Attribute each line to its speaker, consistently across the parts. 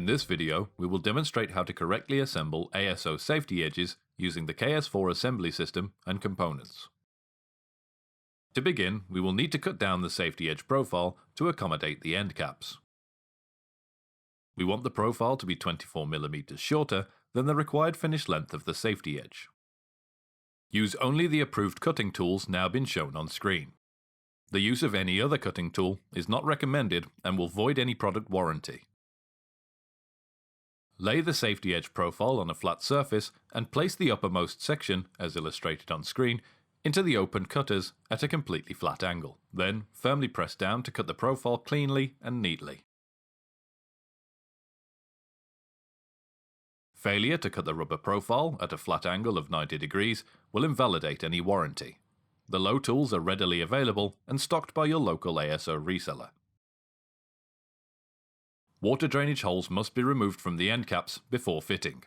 Speaker 1: this video, we will demonstrate how to correctly assemble ASO safety edges using the KS4 assembly system and components. To begin, we will need to cut down the safety edge profile to accommodate the end caps. We want the profile to be 24mm shorter than the required finish length of the safety edge. Use only the approved cutting tools now been shown on screen. The use of any other cutting tool is not recommended and will void any product warranty. Lay the safety edge profile on a flat surface and place the uppermost section, as illustrated on screen, into the open cutters at a completely flat angle. Then firmly press down to cut the profile cleanly and neatly. Failure to cut the rubber profile at a flat angle of 90 degrees will invalidate any warranty. The low tools are readily available and stocked by your local ASO reseller. Water drainage holes must be removed from the end caps before fitting.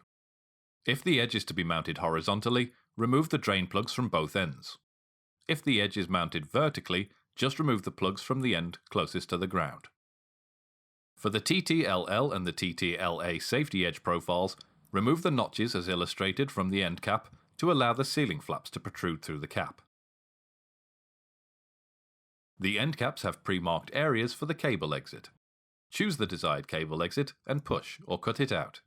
Speaker 1: If the edge is to be mounted horizontally, remove the drain plugs from both ends. If the edge is mounted vertically, just remove the plugs from the end closest to the ground. For the TTLL and the TTLA safety edge profiles, remove the notches as illustrated from the end cap to allow the sealing flaps to protrude through the cap. The end caps have pre-marked areas for the cable exit. Choose the desired cable exit and push or cut it out.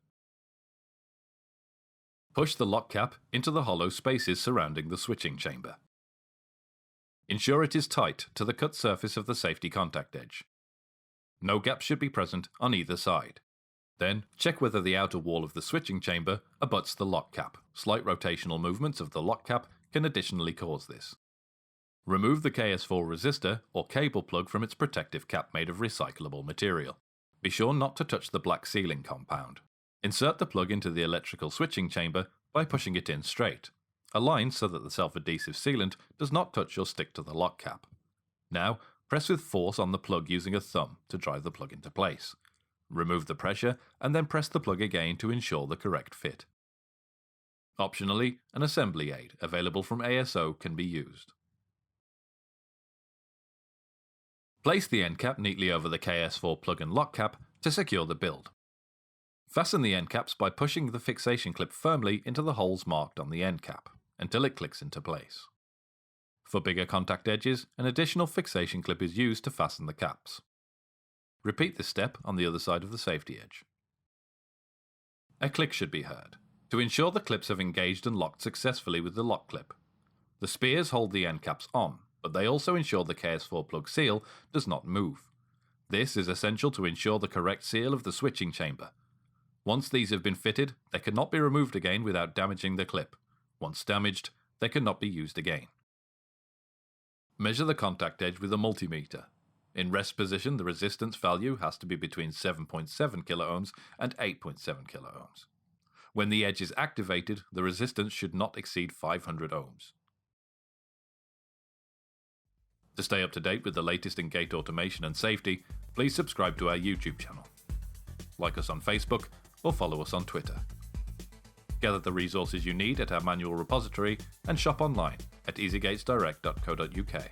Speaker 1: Push the lock cap into the hollow spaces surrounding the switching chamber. Ensure it is tight to the cut surface of the safety contact edge. No gaps should be present on either side. Then, check whether the outer wall of the switching chamber abuts the lock cap. Slight rotational movements of the lock cap can additionally cause this. Remove the KS4 resistor or cable plug from its protective cap made of recyclable material. Be sure not to touch the black sealing compound. Insert the plug into the electrical switching chamber by pushing it in straight. Align so that the self-adhesive sealant does not touch or stick to the lock cap. Now, press with force on the plug using a thumb to drive the plug into place. Remove the pressure and then press the plug again to ensure the correct fit. Optionally, an assembly aid available from ASO can be used. Place the end cap neatly over the KS4 plug and lock cap to secure the build. Fasten the end caps by pushing the fixation clip firmly into the holes marked on the end cap until it clicks into place. For bigger contact edges, an additional fixation clip is used to fasten the caps. Repeat this step on the other side of the safety edge. A click should be heard to ensure the clips have engaged and locked successfully with the lock clip. The spears hold the end caps on, but they also ensure the KS4 plug seal does not move. This is essential to ensure the correct seal of the switching chamber. Once these have been fitted, they cannot be removed again without damaging the clip. Once damaged, they cannot be used again. Measure the contact edge with a multimeter. In rest position, the resistance value has to be between 7.7 kiloohms and 8.7 kiloohms. When the edge is activated, the resistance should not exceed 500 ohms. To stay up to date with the latest in gate automation and safety, please subscribe to our YouTube channel. Like us on Facebook or follow us on Twitter. Gather the resources you need at our manual repository and shop online at easygatesdirect.co.uk.